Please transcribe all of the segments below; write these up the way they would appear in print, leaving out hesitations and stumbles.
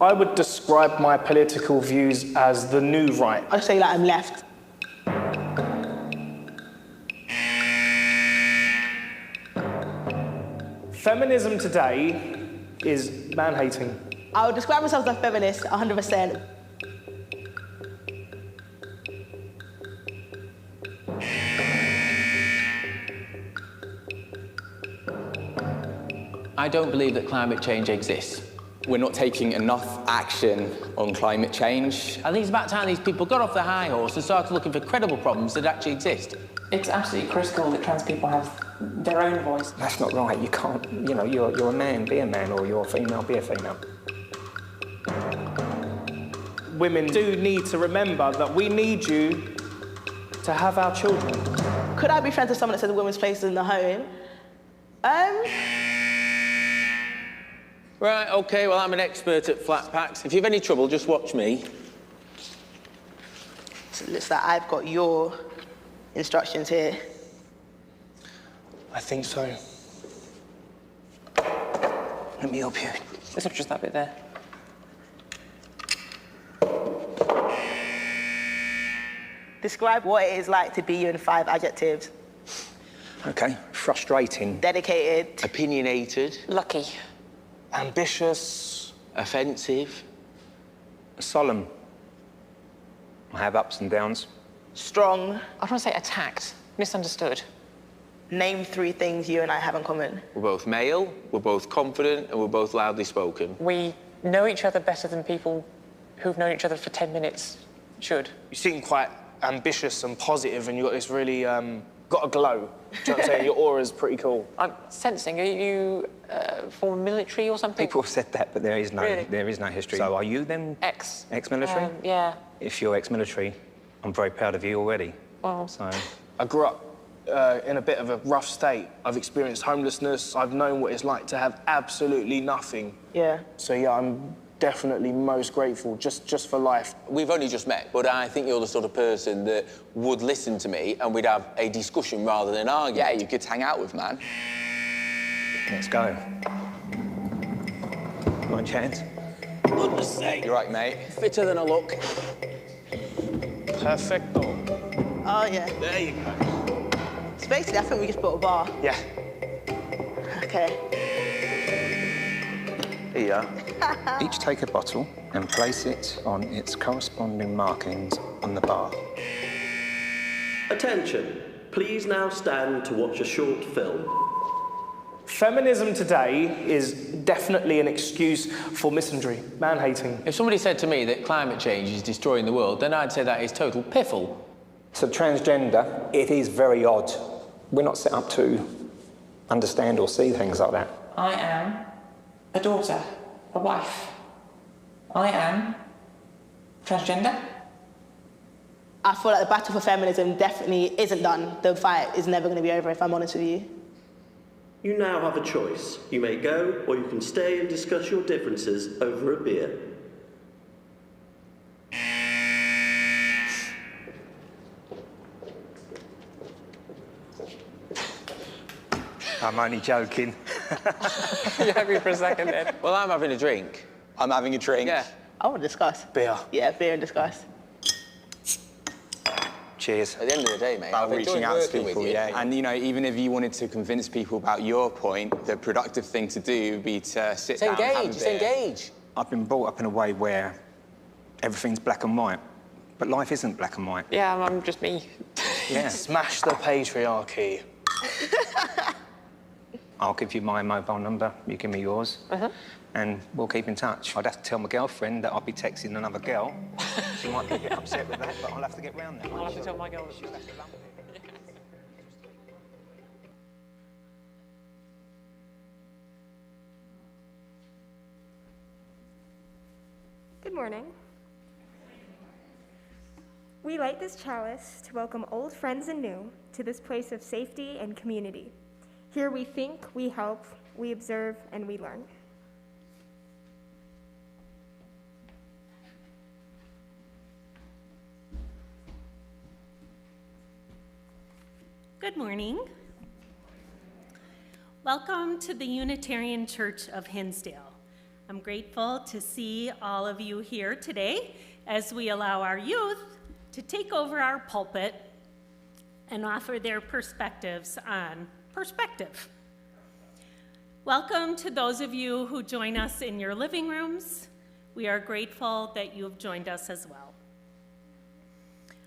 I would describe my political views as the new right. I'd say that I'm left. Feminism today is man-hating. I would describe myself as a feminist, 100%. I don't believe that climate change exists. We're not taking enough action on climate change. I think it's about time these people got off their high horse and started looking for credible problems that actually exist. It's absolutely critical that trans people have their own voice. That's not right. You can't, you know, you're a man, be a man, or you're a female, be a female. Women do need to remember that we need you to have our children. Could I be friends with someone that says a woman's place is in the home? Right, OK, well, I'm an expert at flat packs. If you have any trouble, just watch me. So it looks like I've got your instructions here. I think so. Let me help you. It's just that bit there. Describe what it is like to be you in 5 adjectives. Okay, frustrating. Dedicated. Opinionated. Lucky. Ambitious. Offensive. Solemn. I have ups and downs. Strong. I want to say attacked, misunderstood. Name 3 things you and I have in common. We're both male, we're both confident, and we're both loudly spoken. We know each other better than people who've known each other for 10 minutes should. You seem quite ambitious and positive, and you've got this really, got a glow. Do you know what I'm saying? Your aura's pretty cool. I'm sensing, are you former military or something? People have said that, but there is no, Really? there is no history. So are you then ex-military? Yeah. If you're ex-military, I'm very proud of you already. Well, So I grew up in a bit of a rough state. I've experienced homelessness. I've known what it's like to have absolutely nothing. Yeah. So yeah, I'm definitely most grateful just for life. We've only just met, but I think you're the sort of person that would listen to me and we'd have a discussion rather than an argument. Yeah, you could hang out with, man. let's go. One chance. Goodness sake. You're right, mate. Fitter than I look. Perfecto. Oh, yeah. There you go. So basically, I think we just built a bar. Yeah. Okay. Here you are. Each take a bottle and place it on its corresponding markings on the bar. Attention, please now stand to watch a short film. Feminism today is definitely an excuse for misandry, man-hating. If somebody said to me that climate change is destroying the world, then I'd say that is total piffle. So transgender, it is very odd. We're not set up to understand or see things like that. I am a daughter, a wife. I am transgender. I feel like the battle for feminism definitely isn't done. The fight is never going to be over, if I'm honest with you. You now have a choice. You may go, or you can stay and discuss your differences over a beer. I'm only joking. You're happy for a second then. Well, I'm having a drink. I'm having a drink. Yeah. I want to discuss. Beer. Yeah, beer and discuss. Cheers. At the end of the day, mate, About I've reaching enjoyed out to working people, with you. yeah. And, you know, even if you wanted to convince people about your point, the productive thing to do would be to sit down and have a Just beer. engage. I've been brought up in a way where everything's black and white, but life isn't black and white. Yeah, I'm just me. Yeah. Smash the patriarchy. I'll give you my mobile number, you give me yours, and we'll keep in touch. I'd have to tell my girlfriend that I'll be texting another girl. She might be a bit upset with that, but I'll have to get round that. I'll have to tell my girl that she's Good morning. We light this chalice to welcome old friends and new to this place of safety and community. Here we think, we help, we observe, and we learn. Good morning. Welcome to the Unitarian Church of Hinsdale. I'm grateful to see all of you here today as we allow our youth to take over our pulpit and offer their perspectives on perspective. Welcome to those of you who join us in your living rooms. We are grateful that you have joined us as well.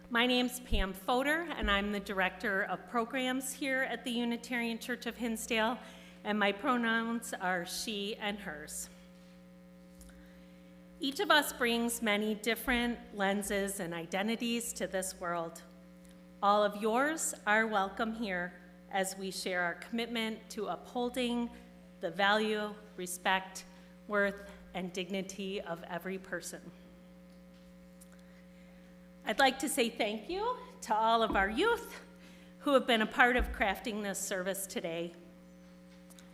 My name's Pam Fodor, and I'm the Director of Programs here at the Unitarian Church of Hinsdale, and my pronouns are she and hers. Each of us brings many different lenses and identities to this world. All of yours are welcome here as we share our commitment to upholding the value, respect, worth, and dignity of every person. I'd like to say thank you to all of our youth who have been a part of crafting this service today.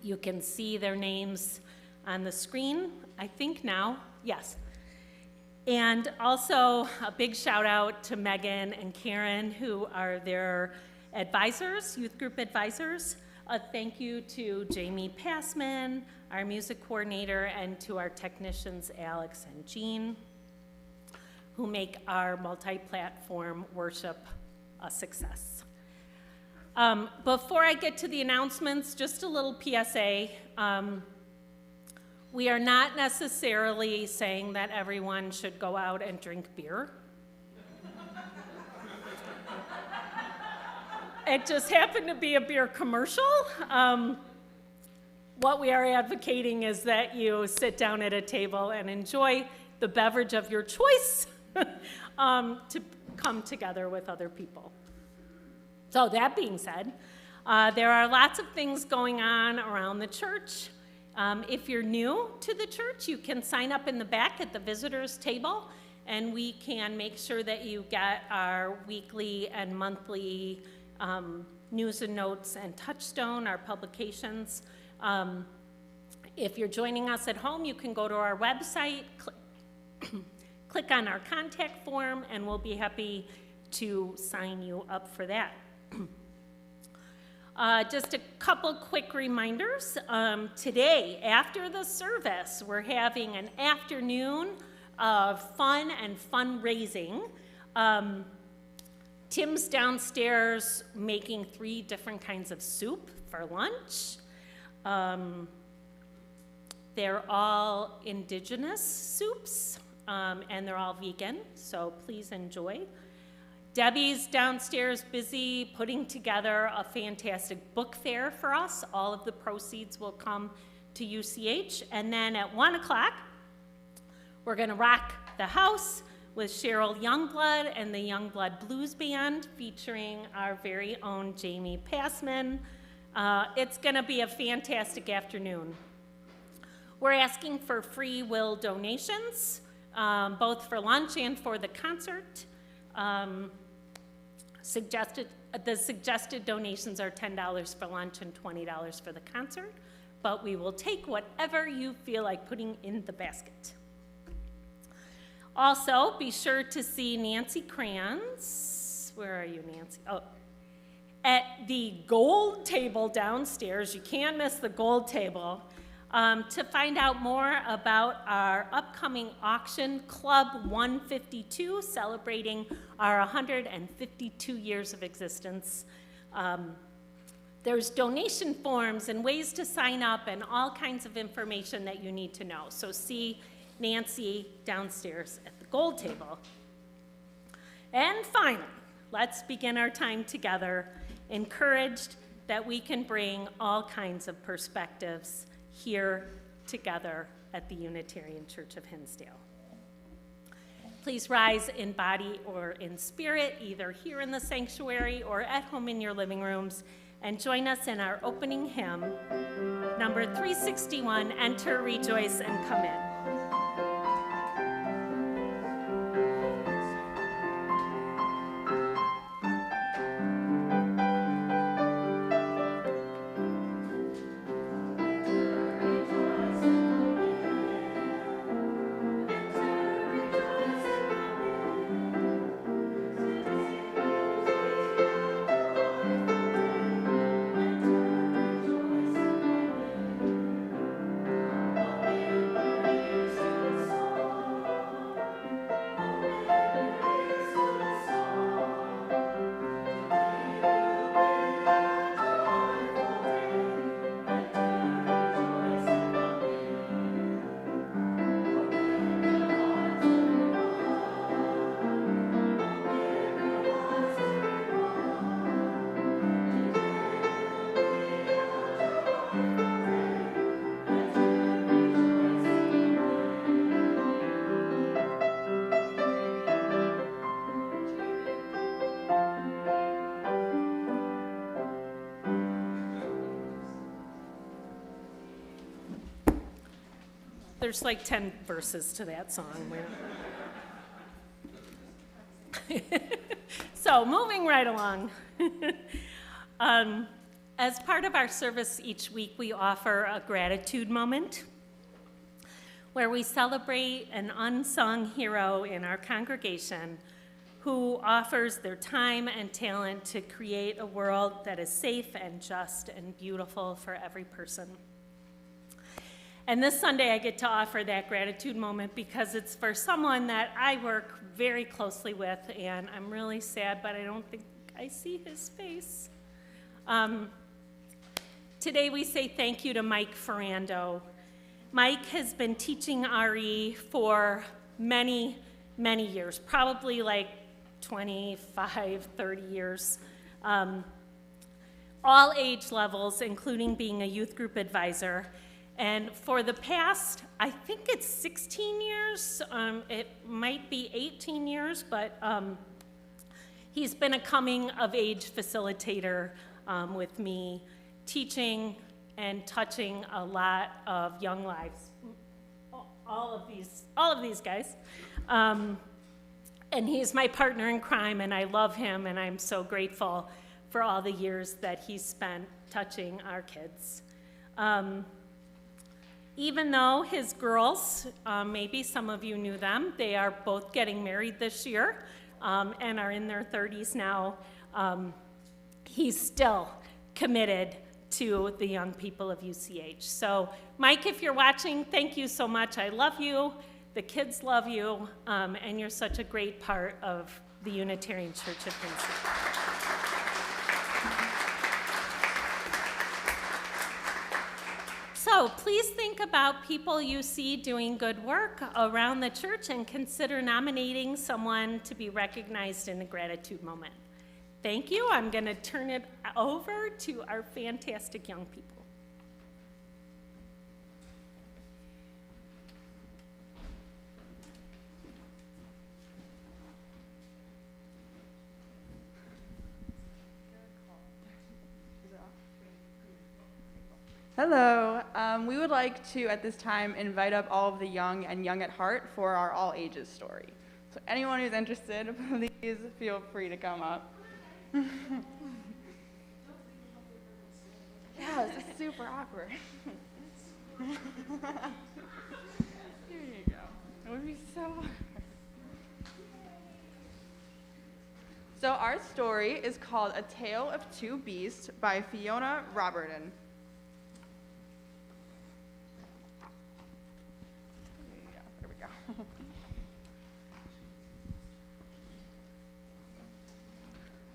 You can see their names on the screen, I think now, yes. And also a big shout out to Megan and Karen, who are their advisors, youth group advisors. A thank you to Jamie Passman, our music coordinator, and to our technicians, Alex and Jean, who make our multi-platform worship a success. Before I get to the announcements, just a little PSA. We are not necessarily saying that everyone should go out and drink beer. It just happened to be a beer commercial. What we are advocating is that you sit down at a table and enjoy the beverage of your choice to come together with other people. So that being said, there are lots of things going on around the church. If you're new to the church, you can sign up in the back at the visitors table, and we can make sure that you get our weekly and monthly news and notes and Touchstone, our publications. If you're joining us at home, you can go to our website, click on our contact form, and we'll be happy to sign you up for that. Just a couple quick reminders. Today, after the service, we're having an afternoon of fun and fundraising. Tim's downstairs making 3 different kinds of soup for lunch. They're all indigenous soups, and they're all vegan, so please enjoy. Debbie's downstairs busy putting together a fantastic book fair for us. All of the proceeds will come to UCH. And then at 1 o'clock, we're gonna rock the house with Cheryl Youngblood and the Youngblood Blues Band featuring our very own Jamie Passman. It's gonna be a fantastic afternoon. We're asking for free will donations, both for lunch and for the concert. The suggested donations are $10 for lunch and $20 for the concert, but we will take whatever you feel like putting in the basket. Also, be sure to see Nancy Kranz. Where are you, Nancy? Oh, at the gold table downstairs. You can't miss the gold table. To find out more about our upcoming auction, Club 152, celebrating our 152 years of existence. There's donation forms and ways to sign up and all kinds of information that you need to know. So see Nancy downstairs at the gold table. And finally, let's begin our time together, encouraged that we can bring all kinds of perspectives here together at the Unitarian Church of Hinsdale. Please rise in body or in spirit, either here in the sanctuary or at home in your living rooms, and join us in our opening hymn, number 361, Enter, Rejoice, and Come In. There's like 10 verses to that song. So moving right along. As part of our service each week, we offer a gratitude moment where we celebrate an unsung hero in our congregation who offers their time and talent to create a world that is safe and just and beautiful for every person. And this Sunday, I get to offer that gratitude moment because it's for someone that I work very closely with, and I'm really sad, but I don't think I see his face. Today, we say thank you to Mike Ferrando. Mike has been teaching RE for many, many years, probably like 25, 30 years. All age levels, including being a youth group advisor. And for the past, I think it's 16 years, it might be 18 years, but he's been a coming of age facilitator with me, teaching and touching a lot of young lives. All of these guys. And he's my partner in crime, and I love him, and I'm so grateful for all the years that he's spent touching our kids. Even though his girls, maybe some of you knew them, they are both getting married this year and are in their 30s now, he's still committed to the young people of UCH. So, Mike, if you're watching, thank you so much. I love you. The kids love you, and you're such a great part of the Unitarian Church of Hinsdale. So please think about people you see doing good work around the church and consider nominating someone to be recognized in the gratitude moment. Thank you. I'm going to turn it over to our fantastic young people. Hello. We would like to, at this time, invite up all of the young and young at heart for our all ages story. So anyone who's interested, please feel free to come up. Yeah, it's just super awkward. Here you go. It would be so hard. So our story is called A Tale of Two Beasts by Fiona Roberton. There we go.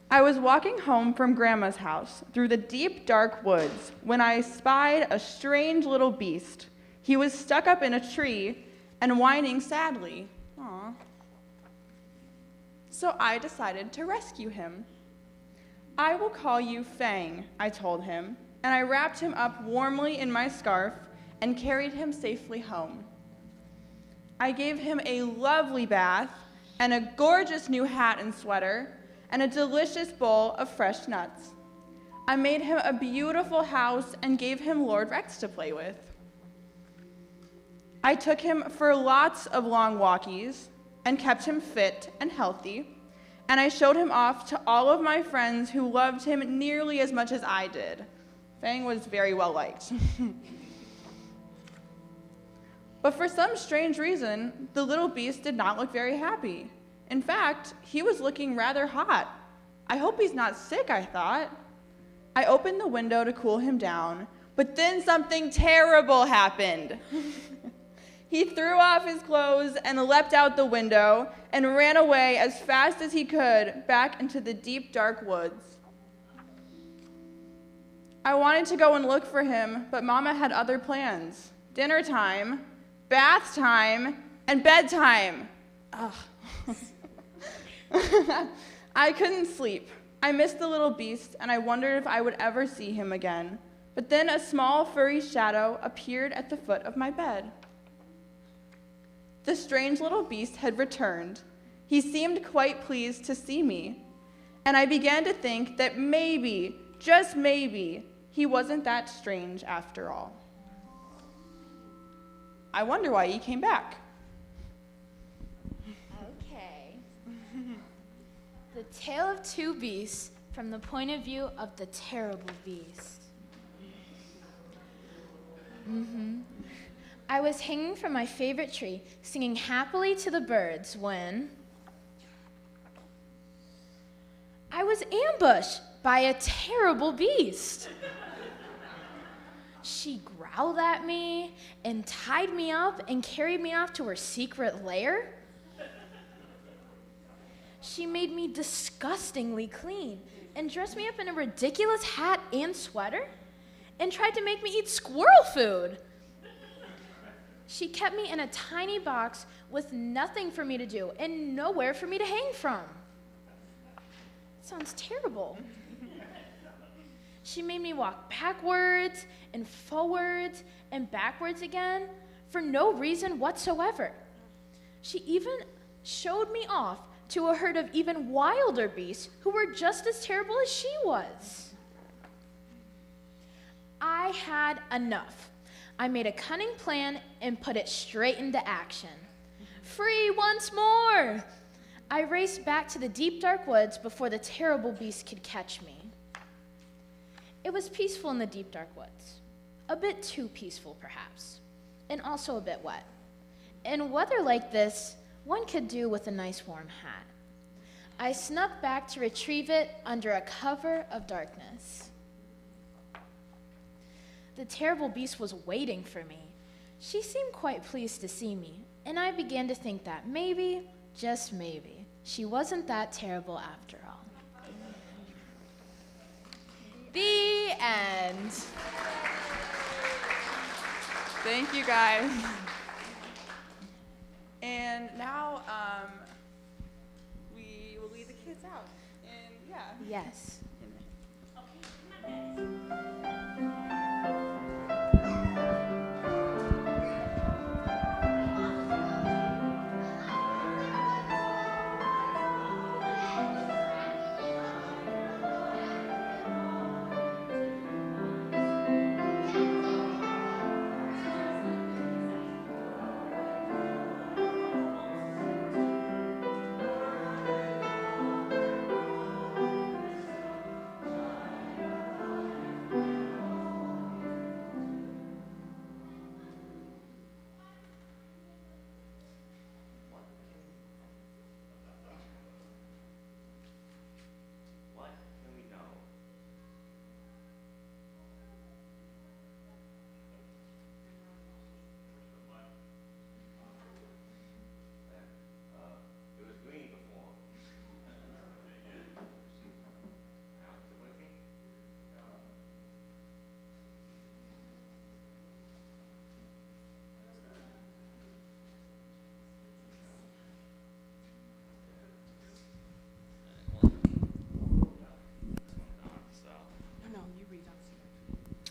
I was walking home from Grandma's house through the deep, dark woods when I spied a strange little beast. He was stuck up in a tree and whining sadly. Aww. So I decided to rescue him. I will call you Fang, I told him, and I wrapped him up warmly in my scarf and carried him safely home. I gave him a lovely bath and a gorgeous new hat and sweater and a delicious bowl of fresh nuts. I made him a beautiful house and gave him Lord Rex to play with. I took him for lots of long walkies and kept him fit and healthy, and I showed him off to all of my friends who loved him nearly as much as I did. Fang was very well liked. But for some strange reason, the little beast did not look very happy. In fact, he was looking rather hot. I hope he's not sick, I thought. I opened the window to cool him down, but then something terrible happened. He threw off his clothes and leapt out the window and ran away as fast as he could back into the deep, dark woods. I wanted to go and look for him, but Mama had other plans. Dinner time, bath time, and bedtime. Ugh. I couldn't sleep. I missed the little beast, and I wondered if I would ever see him again. But then a small, furry shadow appeared at the foot of my bed. The strange little beast had returned. He seemed quite pleased to see me, and I began to think that maybe, just maybe, he wasn't that strange after all. I wonder why he came back. Okay. The Tale of Two Beasts from the point of view of the terrible beast. I was hanging from my favorite tree, singing happily to the birds when I was ambushed by a terrible beast. She growled at me and tied me up and carried me off to her secret lair. She made me disgustingly clean and dressed me up in a ridiculous hat and sweater and tried to make me eat squirrel food. She kept me in a tiny box with nothing for me to do and nowhere for me to hang from. Sounds terrible. She made me walk backwards and forwards and backwards again for no reason whatsoever. She even showed me off to a herd of even wilder beasts who were just as terrible as she was. I had enough. I made a cunning plan and put it straight into action. Free once more! I raced back to the deep dark woods before the terrible beast could catch me. It was peaceful in the deep dark woods. A bit too peaceful, perhaps, and also a bit wet. In weather like this, one could do with a nice warm hat. I snuck back to retrieve it under a cover of darkness. The terrible beast was waiting for me. She seemed quite pleased to see me, and I began to think that maybe, just maybe, she wasn't that terrible after all. The end. Thank you, guys. And now we will lead the kids out. And yeah. Yes.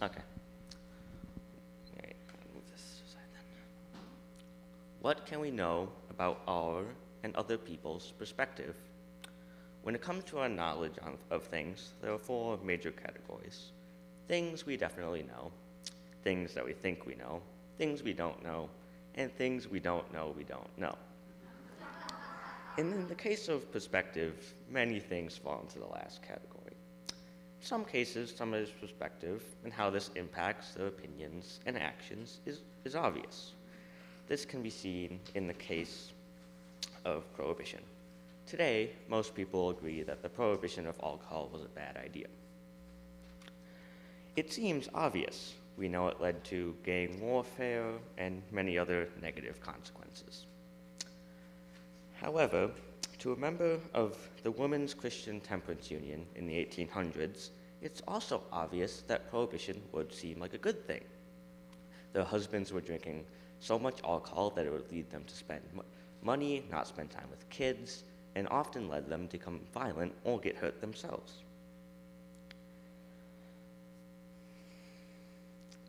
Okay. All right, I'll move this aside then. What can we know about our and other people's perspective? When it comes to our knowledge of things, there are four major categories. Things we definitely know, things that we think we know, things we don't know, and things we don't know we don't know. And in the case of perspective, many things fall into the last category. In some cases, somebody's perspective and how this impacts their opinions and actions is obvious. This can be seen in the case of prohibition. Today, most people agree that the prohibition of alcohol was a bad idea. It seems obvious. We know it led to gang warfare and many other negative consequences. However, to a member of the Women's Christian Temperance Union in the 1800s, it's also obvious that prohibition would seem like a good thing. Their husbands were drinking so much alcohol that it would lead them to spend money, not spend time with kids, and often led them to become violent or get hurt themselves.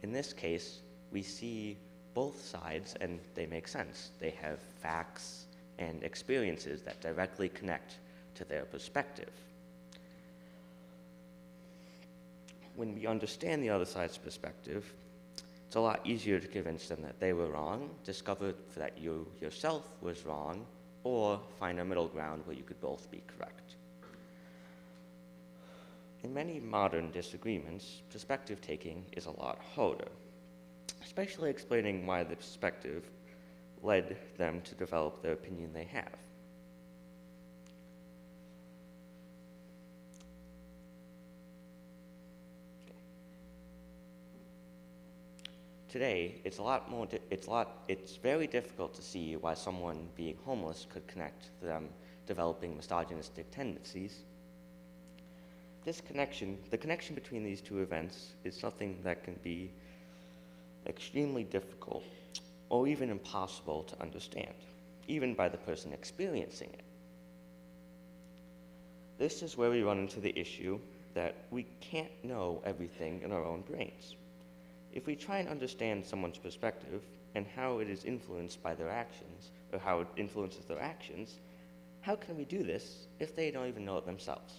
In this case, we see both sides and they make sense. They have facts and experiences that directly connect to their perspective. When we understand the other side's perspective, it's It's a lot easier to convince them that they were wrong, discover that you yourself was wrong, or find a middle ground where you could both be correct. In many modern disagreements, perspective taking is a lot harder, especially explaining why the perspective led them to develop the opinion they have. Today, it's very difficult to see why someone being homeless could connect to them developing misogynistic tendencies. The connection between these two events is something that can be extremely difficult or even impossible to understand, even by the person experiencing it. This is where we run into the issue that we can't know everything in our own brains. If we try and understand someone's perspective and how it is influenced by their actions, or how it influences their actions, how can we do this if they don't even know it themselves?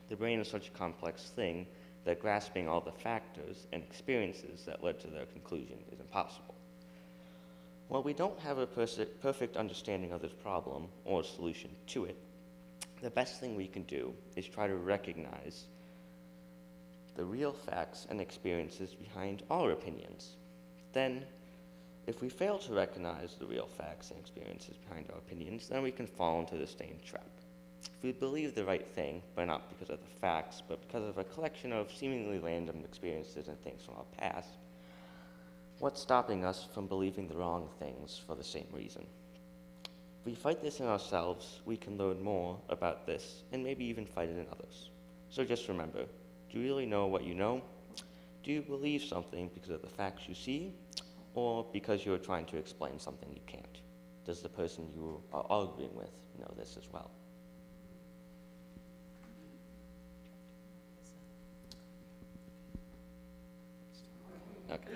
The brain is such a complex thing that grasping all the factors and experiences that led to their conclusion is impossible. While we don't have a perfect understanding of this problem or a solution to it, the best thing we can do is try to recognize the real facts and experiences behind our opinions. Then, if we fail to recognize the real facts and experiences behind our opinions, then we can fall into the same trap. If we believe the right thing, but not because of the facts, but because of a collection of seemingly random experiences and things from our past, what's stopping us from believing the wrong things for the same reason? If we fight this in ourselves, we can learn more about this and maybe even fight it in others. So just remember, do you really know what you know? Do you believe something because of the facts you see, or because you're trying to explain something you can't? Does the person you are arguing with know this as well? Okay.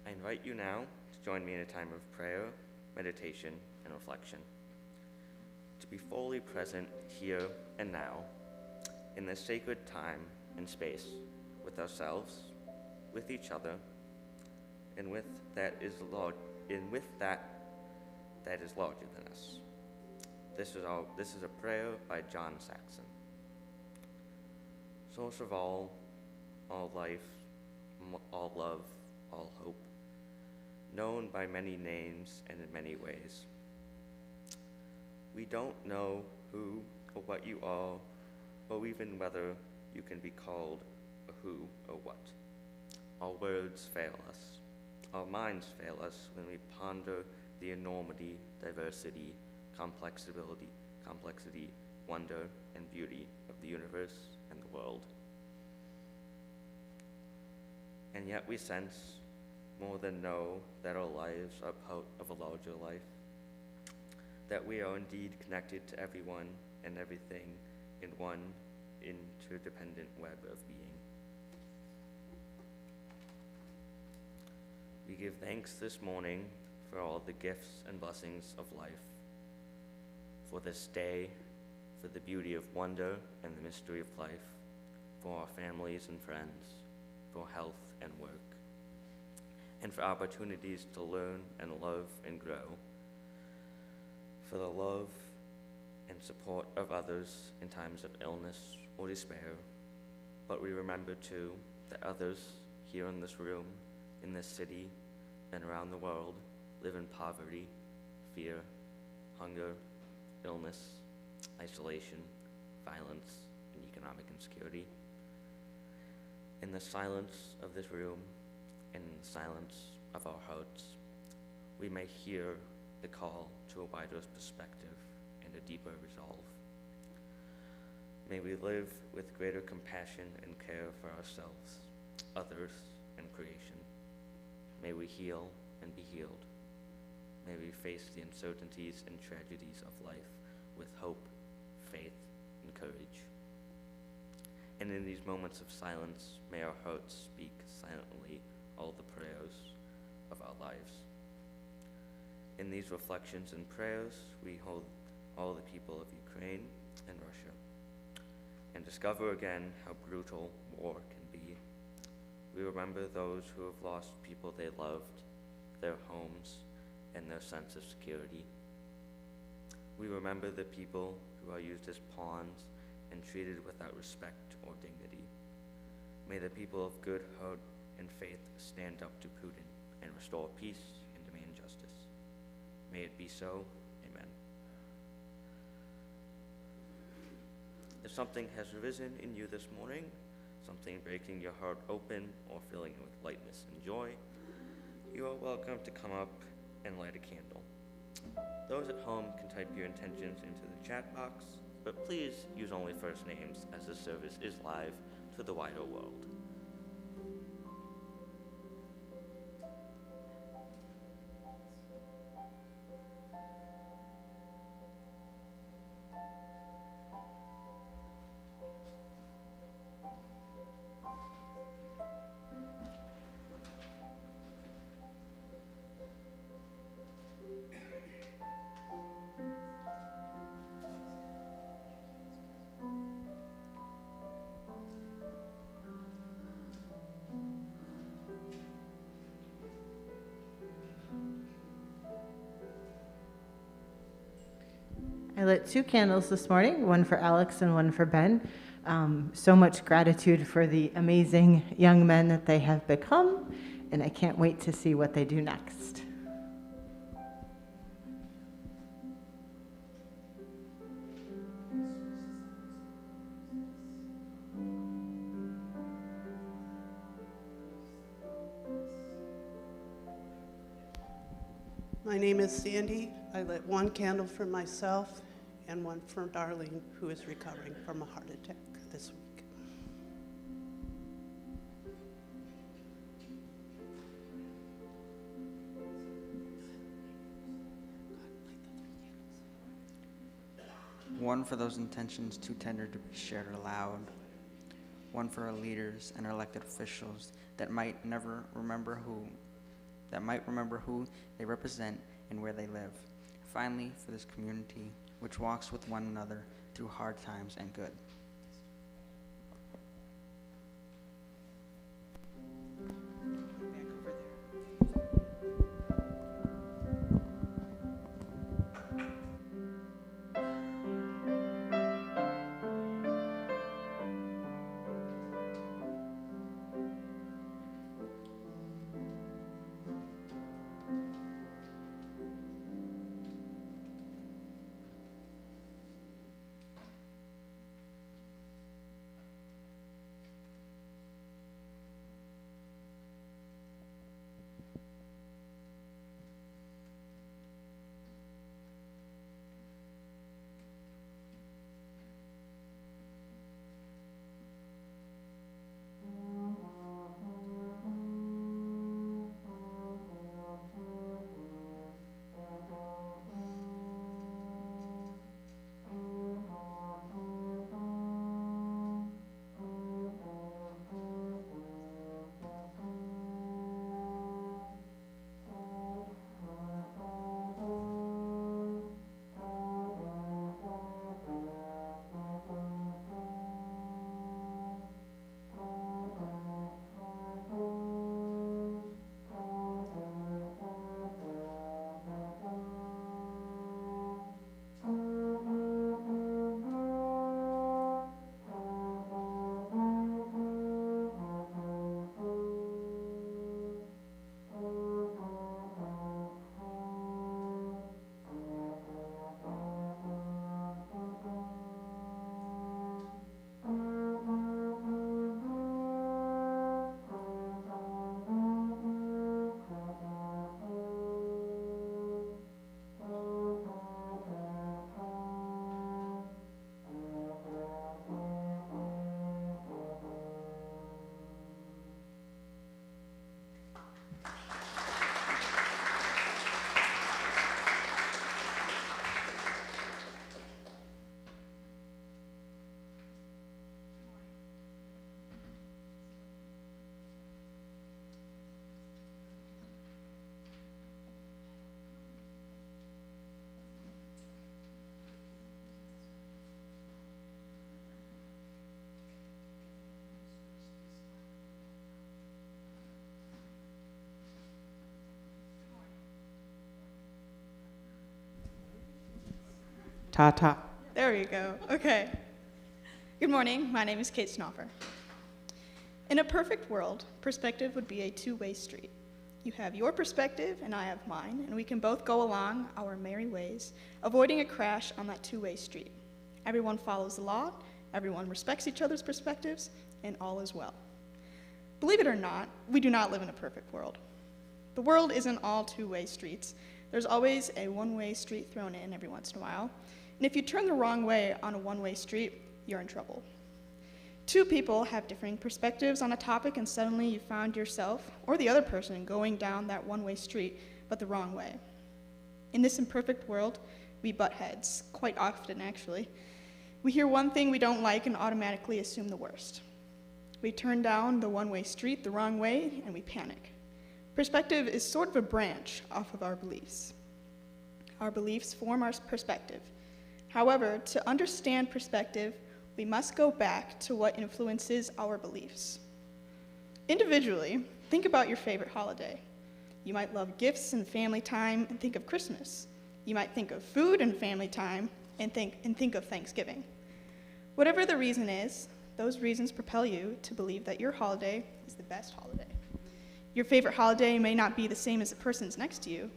I invite you now to join me in a time of prayer, meditation, and reflection. To be fully present here and now, in this sacred time and space, with ourselves, with each other, and with that is larger than us. This is a prayer by John Saxon. Source of all life, all love, all hope, known by many names and in many ways. We don't know who or what you are, or even whether you can be called a who or what. Our words fail us. Our minds fail us when we ponder the enormity, diversity, complexity, wonder, and beauty of the universe and the world. And yet we sense, more than know, that our lives are part of a larger life, that we are indeed connected to everyone and everything in one interdependent web of being. We give thanks this morning for all the gifts and blessings of life, for this day, for the beauty of wonder and the mystery of life, for our families and friends, for health and work, and for opportunities to learn and love and grow, for the love and support of others in times of illness or despair. But we remember too that others here in this room, in this city, and around the world live in poverty, fear, hunger, illness, isolation, violence, and economic insecurity. In the silence of this room and in the silence of our hearts, we may hear the call to a wider perspective and a deeper resolve. May we live with greater compassion and care for ourselves, others, and creation. May we heal and be healed. May we face the uncertainties and tragedies of life with hope, faith, and courage. And in these moments of silence, may our hearts speak silently all the prayers of our lives. In these reflections and prayers, we hold all the people of Ukraine and Russia. and discover again how brutal war can be. We remember those who have lost people they loved, their homes, and their sense of security. We remember the people who are used as pawns and treated without respect or dignity. May the people of good heart and faith stand up to Putin and restore peace and demand justice. May it be so. Amen. If something has arisen in you this morning, something breaking your heart open or filling it with lightness and joy, you are welcome to come up and light a candle. Those at home can type your intentions into the chat box, but please use only first names as the service is live to the wider world. I lit 2 candles this morning, one for Alex and one for Ben. So much gratitude for the amazing young men that they have become, and I can't wait to see what they do next. My name is Sandy. I lit 1 candle for myself and one for Darlene, who is recovering from a heart attack this week. One for those intentions too tender to be shared aloud. One for our leaders and our elected officials that might remember who they represent and where they live. Finally, for this community which walks with one another through hard times and good. Ta-ta. There you go. Okay. Good morning. My name is Kate Snoffer. In a perfect world, perspective would be a two-way street. You have your perspective and I have mine, and we can both go along our merry ways, avoiding a crash on that two-way street. Everyone follows the law, everyone respects each other's perspectives, and all is well. Believe it or not, we do not live in a perfect world. The world isn't all two-way streets. There's always a one-way street thrown in every once in a while, and if you turn the wrong way on a one-way street, you're in trouble. Two people have differing perspectives on a topic, and suddenly you found yourself or the other person going down that one-way street, but the wrong way. In this imperfect world, we butt heads, quite often actually. We hear one thing we don't like and automatically assume the worst. We turn down the one-way street the wrong way, and we panic. Perspective is sort of a branch off of our beliefs. Our beliefs form our perspective. However, to understand perspective, we must go back to what influences our beliefs. Individually, think about your favorite holiday. You might love gifts and family time and think of Christmas. You might think of food and family time and think of Thanksgiving. Whatever the reason is, those reasons propel you to believe that your holiday is the best holiday. Your favorite holiday may not be the same as the person's next to you,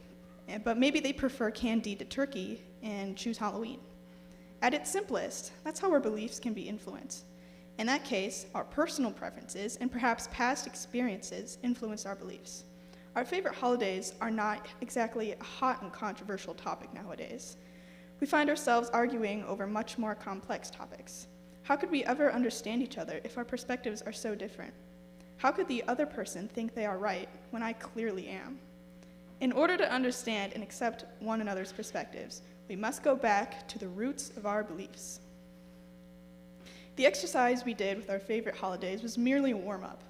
but maybe they prefer candied turkey and choose Halloween. At its simplest, that's how our beliefs can be influenced. In that case, our personal preferences and perhaps past experiences influence our beliefs. Our favorite holidays are not exactly a hot and controversial topic nowadays. We find ourselves arguing over much more complex topics. How could we ever understand each other if our perspectives are so different? How could the other person think they are right when I clearly am? In order to understand and accept one another's perspectives, we must go back to the roots of our beliefs. The exercise we did with our favorite holidays was merely a warm-up.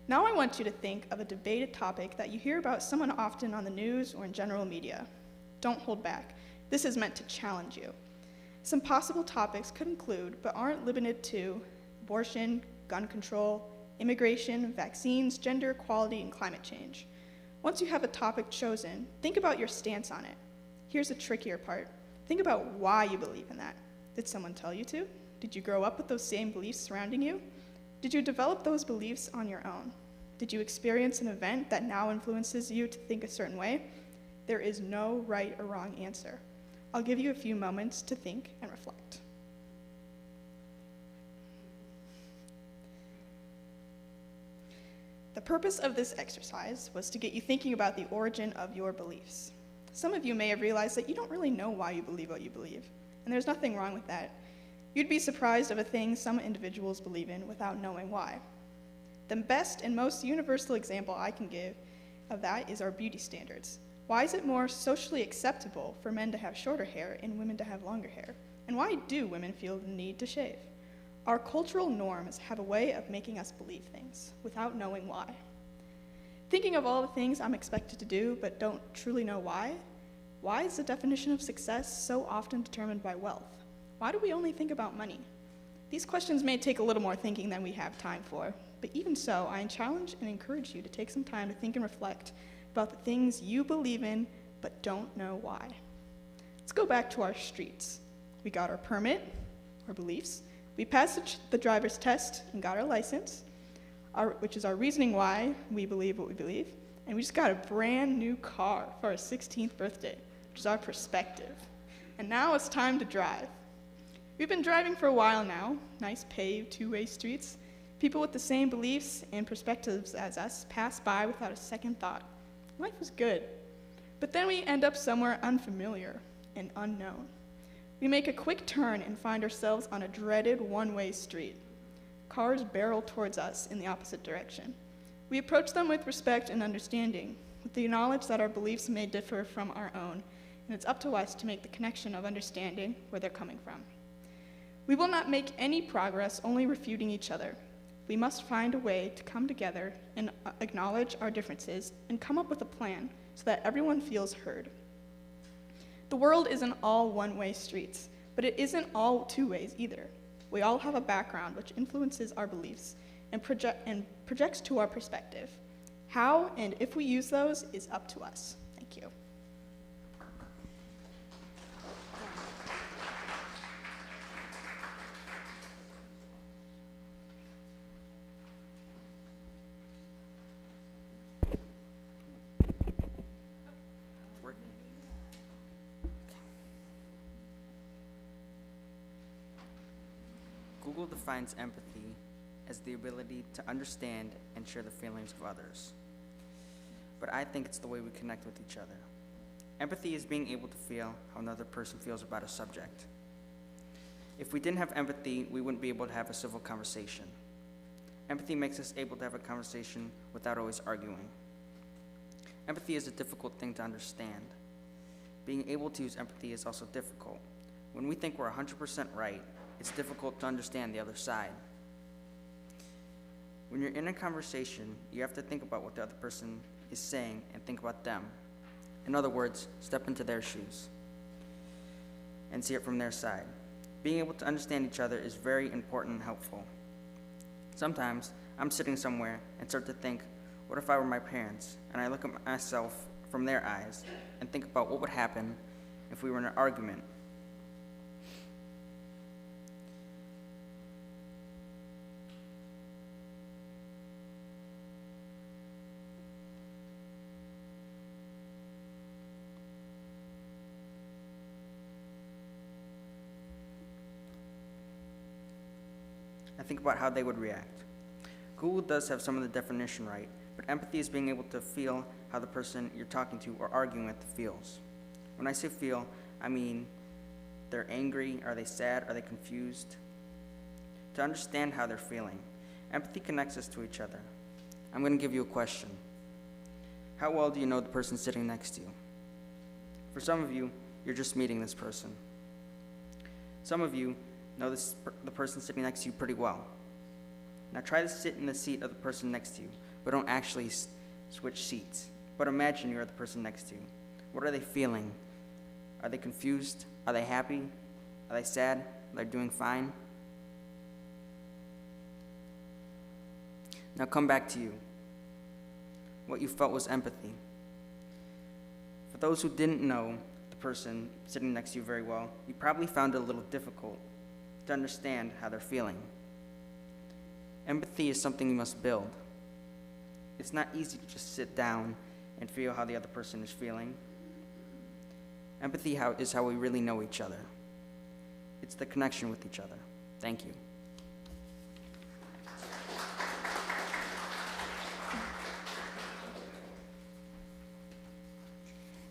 Now I want you to think of a debated topic that you hear about someone often on the news or in general media. Don't hold back. This is meant to challenge you. Some possible topics could include, but aren't limited to, abortion, gun control, immigration, vaccines, gender equality, and climate change. Once you have a topic chosen, think about your stance on it. Here's the trickier part. Think about why you believe in that. Did someone tell you to? Did you grow up with those same beliefs surrounding you? Did you develop those beliefs on your own? Did you experience an event that now influences you to think a certain way? There is no right or wrong answer. I'll give you a few moments to think and reflect. The purpose of this exercise was to get you thinking about the origin of your beliefs. Some of you may have realized that you don't really know why you believe what you believe, and there's nothing wrong with that. You'd be surprised of a thing some individuals believe in without knowing why. The best and most universal example I can give of that is our beauty standards. Why is it more socially acceptable for men to have shorter hair and women to have longer hair? And why do women feel the need to shave? Our cultural norms have a way of making us believe things without knowing why. Thinking of all the things I'm expected to do but don't truly know why? Why is the definition of success so often determined by wealth? Why do we only think about money? These questions may take a little more thinking than we have time for, but even so, I challenge and encourage you to take some time to think and reflect about the things you believe in but don't know why. Let's go back to our streets. We got our permit, our beliefs. We passed the driver's test and got our license, which is our reasoning why we believe what we believe. And we just got a brand new car for our 16th birthday, which is our perspective. And now it's time to drive. We've been driving for a while now, nice paved two-way streets. People with the same beliefs and perspectives as us pass by without a second thought. Life is good. But then we end up somewhere unfamiliar and unknown. We make a quick turn and find ourselves on a dreaded one-way street. Cars barrel towards us in the opposite direction. We approach them with respect and understanding, with the knowledge that our beliefs may differ from our own, and it's up to us to make the connection of understanding where they're coming from. We will not make any progress only refuting each other. We must find a way to come together and acknowledge our differences and come up with a plan so that everyone feels heard. The world isn't all one-way streets, but it isn't all two ways either. We all have a background which influences our beliefs and projects to our perspective. How and if we use those is up to us. Thank you. Google defines empathy as the ability to understand and share the feelings of others. But I think it's the way we connect with each other. Empathy is being able to feel how another person feels about a subject. If we didn't have empathy, we wouldn't be able to have a civil conversation. Empathy makes us able to have a conversation without always arguing. Empathy is a difficult thing to understand. Being able to use empathy is also difficult. When we think we're 100% right, it's difficult to understand the other side. When you're in a conversation, you have to think about what the other person is saying and think about them. In other words, step into their shoes and see it from their side. Being able to understand each other is very important and helpful. Sometimes I'm sitting somewhere and start to think, what if I were my parents? And I look at myself from their eyes and think about what would happen if we were in an argument. I think about how they would react. Google does have some of the definition right, but empathy is being able to feel how the person you're talking to or arguing with feels. When I say feel, I mean they're angry, are they sad, are they confused? To understand how they're feeling, empathy connects us to each other. I'm going to give you a question. How well do you know the person sitting next to you? For some of you, you're just meeting this person. Some of you know the person sitting next to you pretty well. Now try to sit in the seat of the person next to you, but don't actually switch seats. But imagine you're the person next to you. What are they feeling? Are they confused? Are they happy? Are they sad? Are they doing fine? Now come back to you. What you felt was empathy. For those who didn't know the person sitting next to you very well, you probably found it a little difficult to understand how they're feeling. Empathy is something you must build. It's not easy to just sit down and feel how the other person is feeling. Empathy is how we really know each other. It's the connection with each other. Thank you.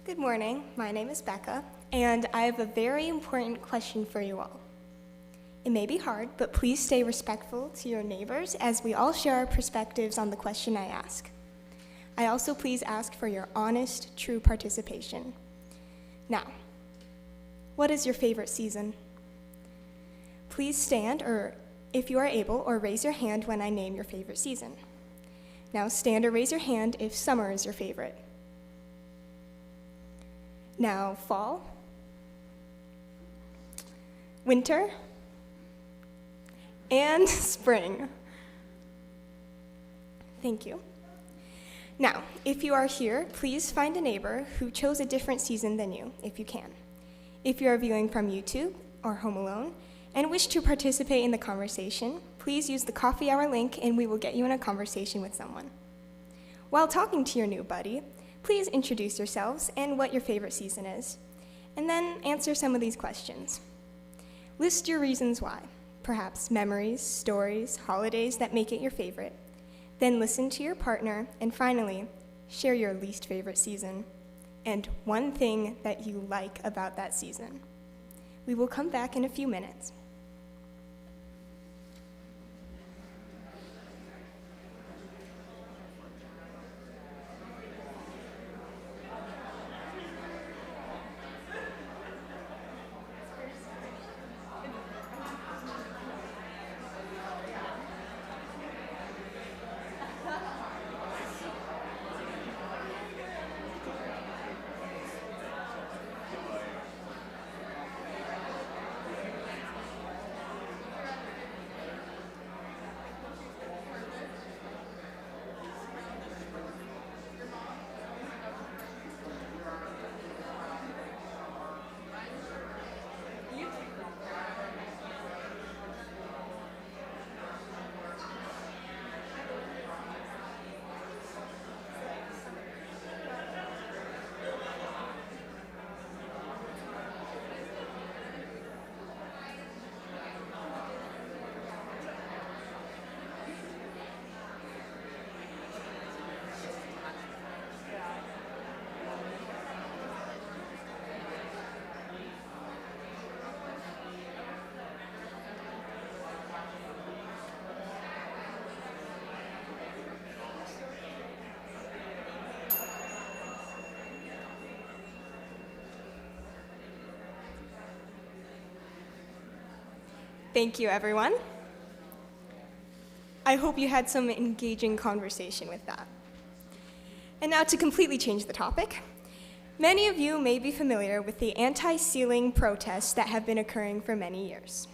Good morning. My name is Becca, and I have a very important question for you all. It may be hard, but please stay respectful to your neighbors as we all share our perspectives on the question I ask. I also please ask for your honest, true participation. Now, what is your favorite season? Please stand, or if you are able, or raise your hand when I name your favorite season. Now stand or raise your hand if summer is your favorite. Now fall, winter, and spring. Thank you. Now, if you are here, please find a neighbor who chose a different season than you, if you can. If you are viewing from YouTube or home alone and wish to participate in the conversation, please use the coffee hour link and we will get you in a conversation with someone. While talking to your new buddy, please introduce yourselves and what your favorite season is, and then answer some of these questions. List your reasons why. Perhaps memories, stories, holidays that make it your favorite. Then listen to your partner, and finally, share your least favorite season and one thing that you like about that season. We will come back in a few minutes. Thank you, everyone. I hope you had some engaging conversation with that. And now to completely change the topic, many of you may be familiar with the anti-sealing protests that have been occurring for many years.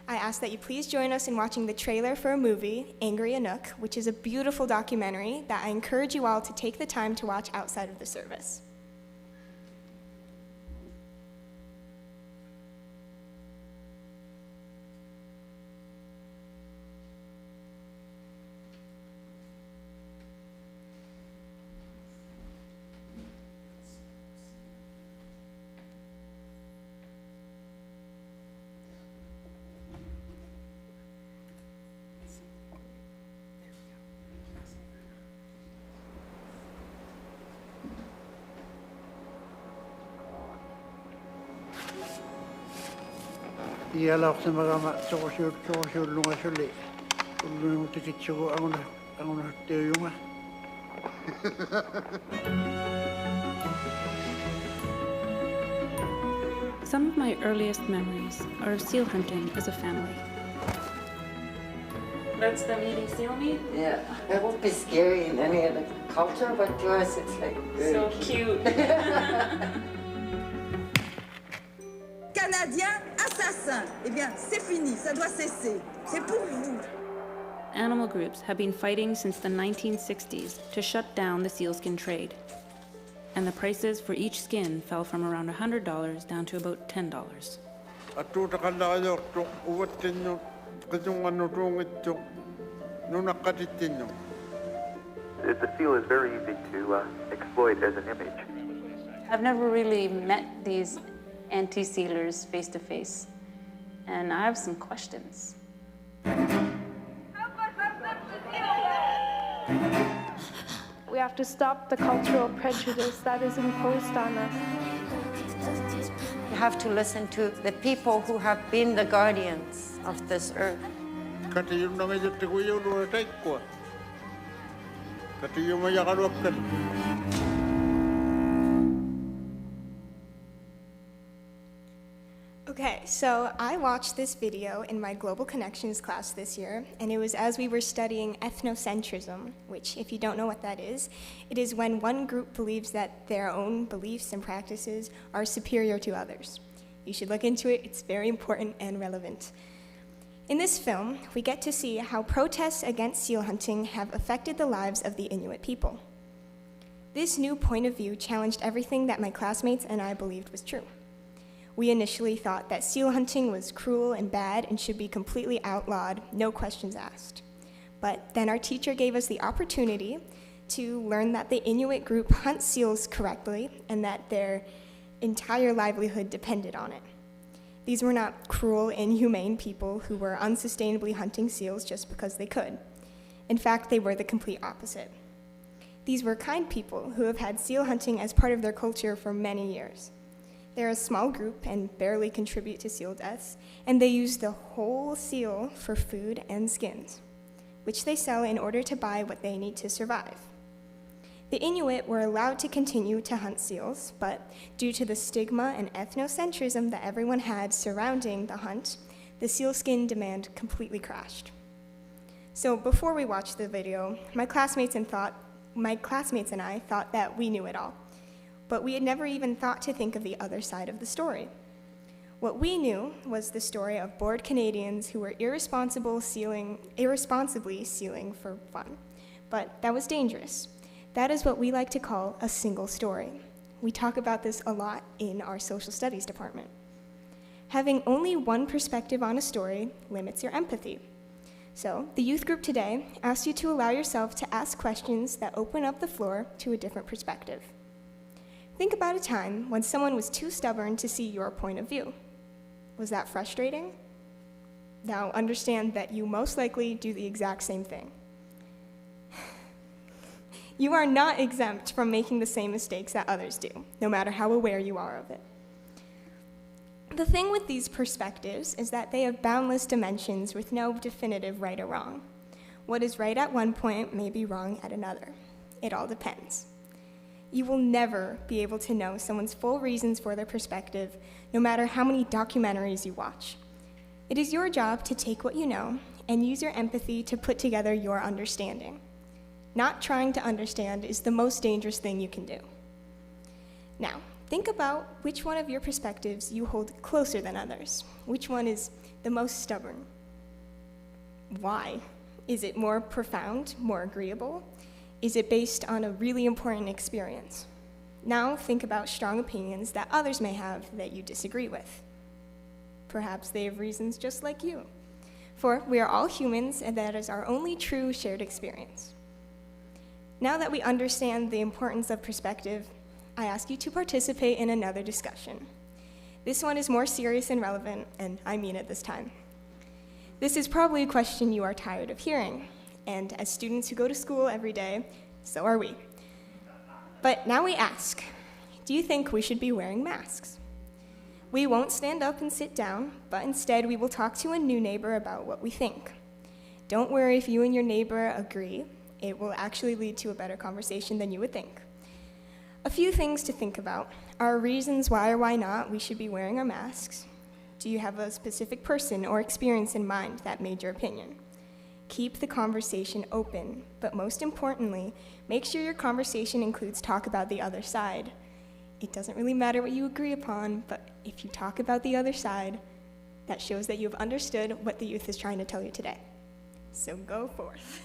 I ask that you please join us in watching the trailer for a movie, Angry Anouk, which is a beautiful documentary that I encourage you all to take the time to watch outside of the service. Iala se magama so lunga suli. Lunga tikitsugo anguna teuyunga. Some of my earliest memories are of seal hunting as a family. That's them eating seal meat? Yeah, it won't be scary in any other culture, but to us it's like very So cute. Canadiens assassins. Eh bien, c'est fini, ça doit cesser. C'est pour vous. Animal groups have been fighting since the 1960s to shut down the sealskin trade. And the prices for each skin fell from around $100 down to about $10. The seal is very easy to exploit as an image. I've never really met these anti-sealers face to face, and I have some questions. We have to stop the cultural prejudice that is imposed on us. You have to listen to the people who have been the guardians of this earth. Okay, so I watched this video in my Global Connections class this year, and it was as we were studying ethnocentrism, which, if you don't know what that is, it is when one group believes that their own beliefs and practices are superior to others. You should look into it, it's very important and relevant. In this film, we get to see how protests against seal hunting have affected the lives of the Inuit people. This new point of view challenged everything that my classmates and I believed was true. We initially thought that seal hunting was cruel and bad and should be completely outlawed, no questions asked. But then our teacher gave us the opportunity to learn that the Inuit group hunts seals correctly and that their entire livelihood depended on it. These were not cruel, inhumane people who were unsustainably hunting seals just because they could. In fact, they were the complete opposite. These were kind people who have had seal hunting as part of their culture for many years. They're a small group and barely contribute to seal deaths, and they use the whole seal for food and skins, which they sell in order to buy what they need to survive. The Inuit were allowed to continue to hunt seals, but due to the stigma and ethnocentrism that everyone had surrounding the hunt, the sealskin demand completely crashed. So before we watched the video, my classmates and I thought that we knew it all. But we had never even thought to think of the other side of the story. What we knew was the story of bored Canadians who were irresponsibly sealing for fun. But that was dangerous. That is what we like to call a single story. We talk about this a lot in our social studies department. Having only one perspective on a story limits your empathy. So the youth group today asks you to allow yourself to ask questions that open up the floor to a different perspective. Think about a time when someone was too stubborn to see your point of view. Was that frustrating? Now understand that you most likely do the exact same thing. You are not exempt from making the same mistakes that others do, no matter how aware you are of it. The thing with these perspectives is that they have boundless dimensions with no definitive right or wrong. What is right at one point may be wrong at another. It all depends. You will never be able to know someone's full reasons for their perspective, no matter how many documentaries you watch. It is your job to take what you know and use your empathy to put together your understanding. Not trying to understand is the most dangerous thing you can do. Now, think about which one of your perspectives you hold closer than others. Which one is the most stubborn? Why? Is it more profound, more agreeable? Is it based on a really important experience? Now think about strong opinions that others may have that you disagree with. Perhaps they have reasons just like you. For we are all humans, and that is our only true shared experience. Now that we understand the importance of perspective, I ask you to participate in another discussion. This one is more serious and relevant, and I mean it this time. This is probably a question you are tired of hearing, and as students who go to school every day, so are we. But now we ask, do you think we should be wearing masks? We won't stand up and sit down, but instead we will talk to a new neighbor about what we think. Don't worry if you and your neighbor agree. It will actually lead to a better conversation than you would think. A few things to think about are reasons why or why not we should be wearing our masks. Do you have a specific person or experience in mind that made your opinion? Keep the conversation open, but most importantly, make sure your conversation includes talk about the other side. It doesn't really matter what you agree upon, but if you talk about the other side, that shows that you have understood what the youth is trying to tell you today. So go forth.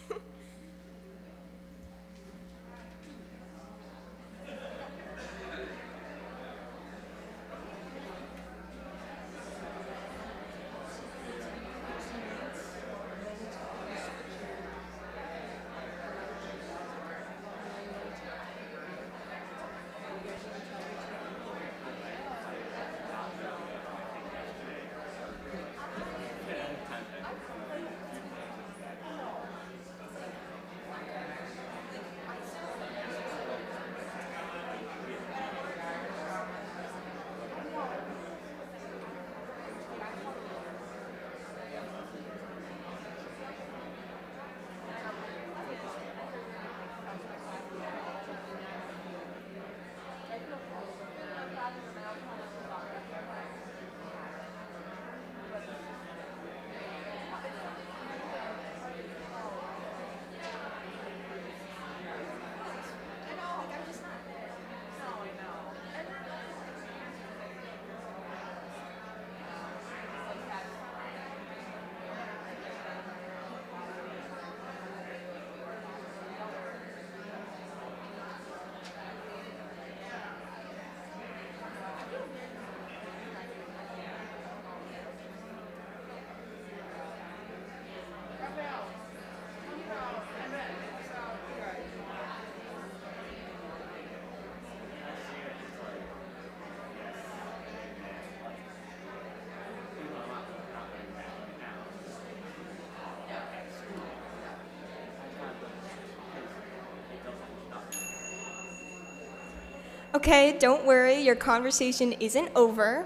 Okay, don't worry, your conversation isn't over.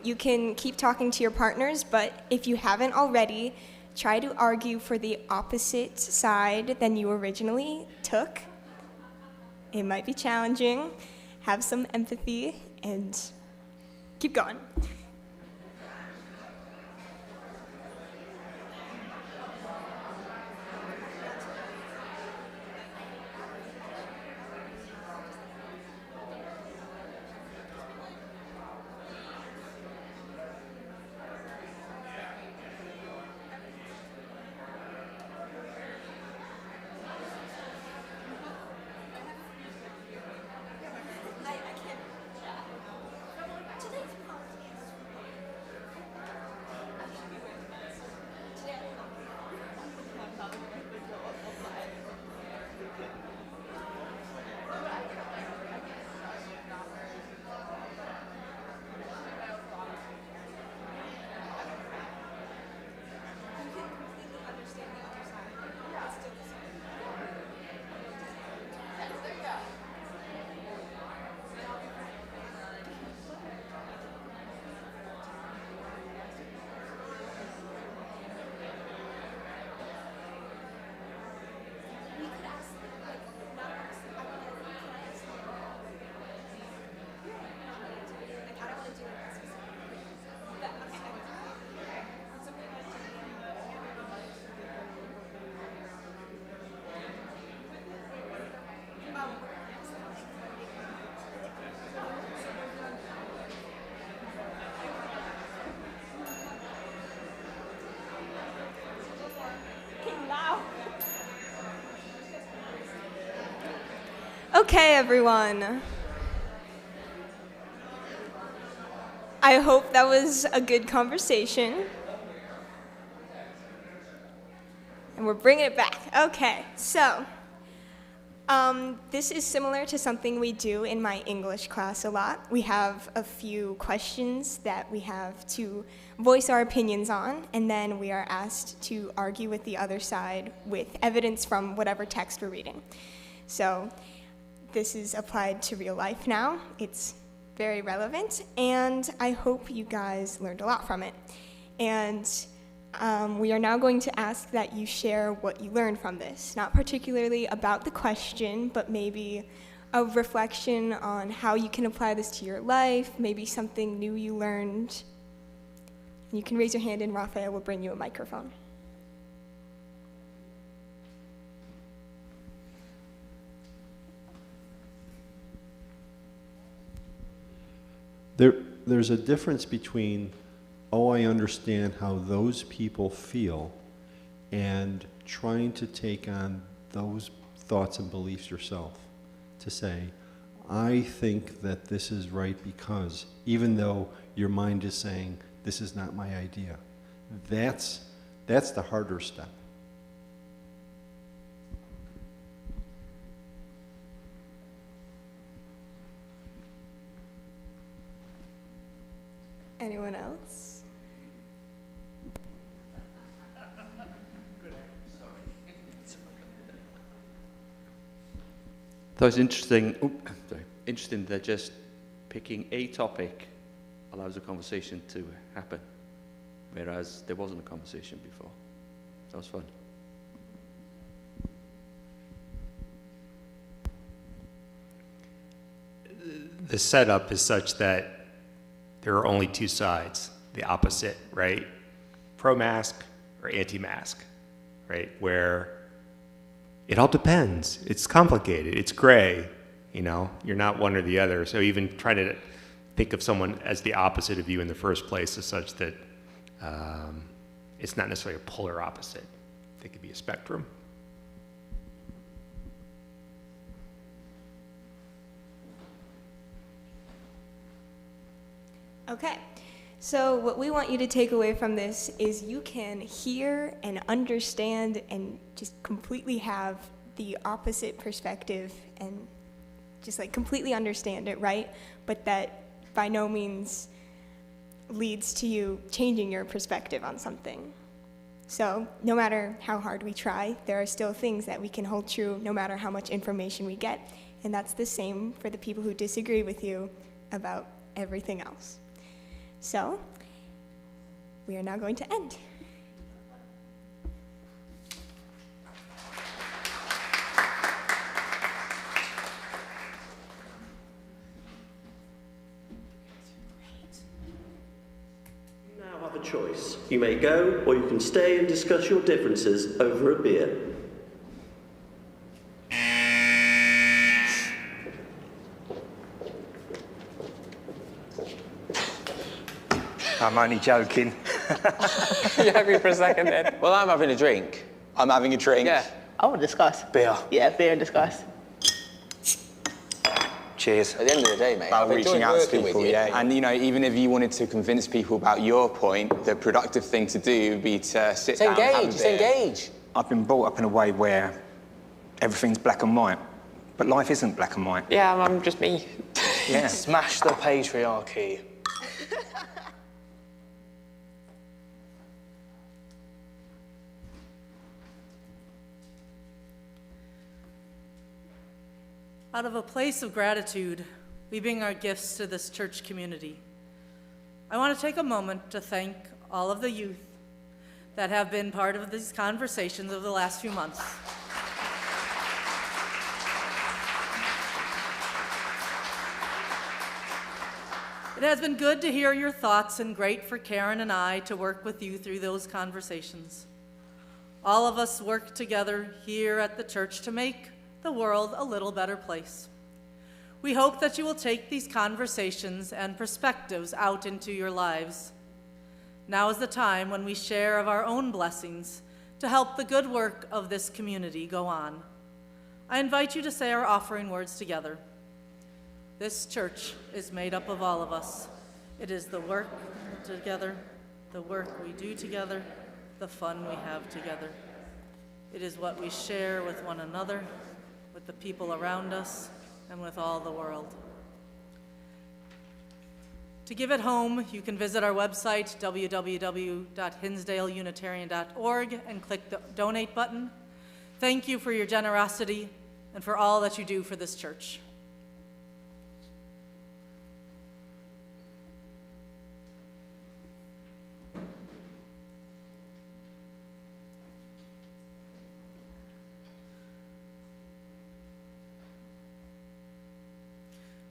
You can keep talking to your partners, but if you haven't already, try to argue for the opposite side than you originally took. It might be challenging. Have some empathy and keep going. Okay, everyone. I hope that was a good conversation. And we're bringing it back. Okay, so this is similar to something we do in my English class a lot. We have a few questions that we have to voice our opinions on, and then we are asked to argue with the other side with evidence from whatever text we're reading. So this is applied to real life now. It's very relevant, and I hope you guys learned a lot from it. And we are now going to ask that you share what you learned from this, not particularly about the question, but maybe a reflection on how you can apply this to your life, maybe something new you learned. You can raise your hand and Raphael will bring you a microphone. There's a difference between, oh, I understand how those people feel, and trying to take on those thoughts and beliefs yourself. To say, I think that this is right because, even though your mind is saying, this is not my idea. That's the harder step. Anyone else? That was interesting. Interesting that just picking a topic allows a conversation to happen, whereas there wasn't a conversation before. That was fun. The setup is such that there are only two sides, the opposite, right? Pro-mask or anti-mask, right? Where it all depends. It's complicated. It's gray, you know? You're not one or the other. So even trying to think of someone as the opposite of you in the first place is such that it's not necessarily a polar opposite. They could be a spectrum. Okay, so what we want you to take away from this is you can hear and understand and just completely have the opposite perspective and just like completely understand it, right? But that by no means leads to you changing your perspective on something. So no matter how hard we try, there are still things that we can hold true no matter how much information we get. And that's the same for the people who disagree with you about everything else. So, we are now going to end. You now have a choice. You may go, or you can stay and discuss your differences over a beer. I'm only joking. You're happy for a second then? Well, I'm having a drink. I'm having a drink. Yeah. I will discuss. Beer. Yeah, beer and discuss. Cheers. At the end of the day, mate, About I've reaching enjoyed out to working people, with you. yeah. And, you know, even if you wanted to convince people about your point, the productive thing to do would be to sit down and have a It's beer. engage. I've been brought up in a way where everything's black and white, but life isn't black and white. Yeah, I'm just me. Yeah. Smash the patriarchy. Out of a place of gratitude, we bring our gifts to this church community. I want to take a moment to thank all of the youth that have been part of these conversations over the last few months. It has been good to hear your thoughts and great for Karen and I to work with you through those conversations. All of us work together here at the church to make the world a little better place. We hope that you will take these conversations and perspectives out into your lives. Now is the time when we share of our own blessings to help the good work of this community go on. I invite you to say our offering words together. This church is made up of all of us. It is the work together, the work we do together, the fun we have together. It is what we share with one another, with the people around us, and with all the world. To give it home, you can visit our website, www.hinsdaleunitarian.org, and click the donate button. Thank you for your generosity and for all that you do for this church.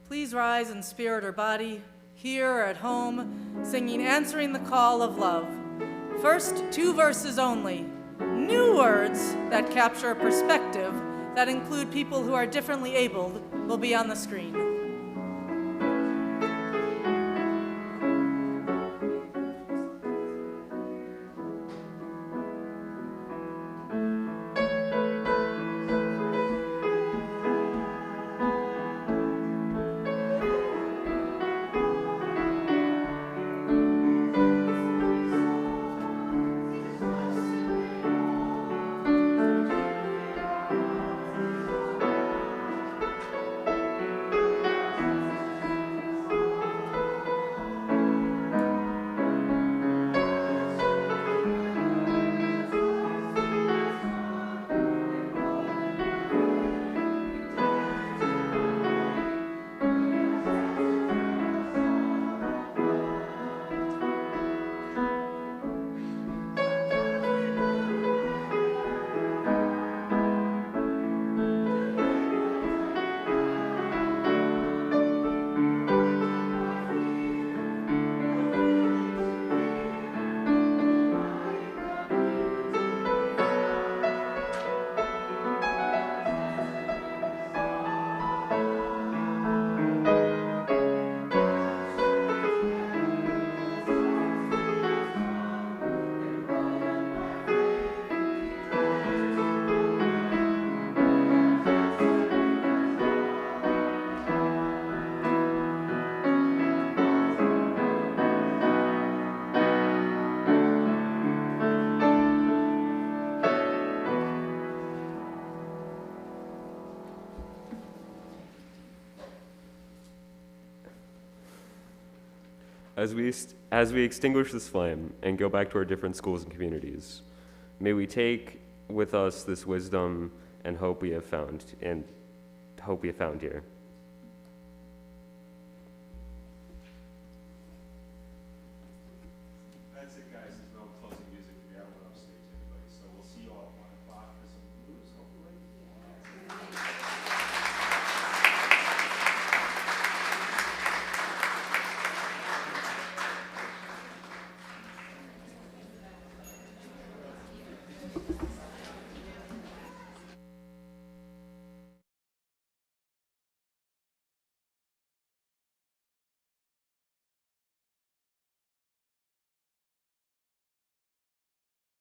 Please rise in spirit or body, here or at home, singing Answering the Call of Love. First 2 verses only, new words that capture a perspective that include people who are differently abled will be on the screen. As we extinguish this flame and go back to our different schools and communities, may we take with us this wisdom and hope we have found here. That's it, guys. There's no closing music. We haven't went off stage, anybody. So we'll see you all at 1 o'clock for some blues, hopefully.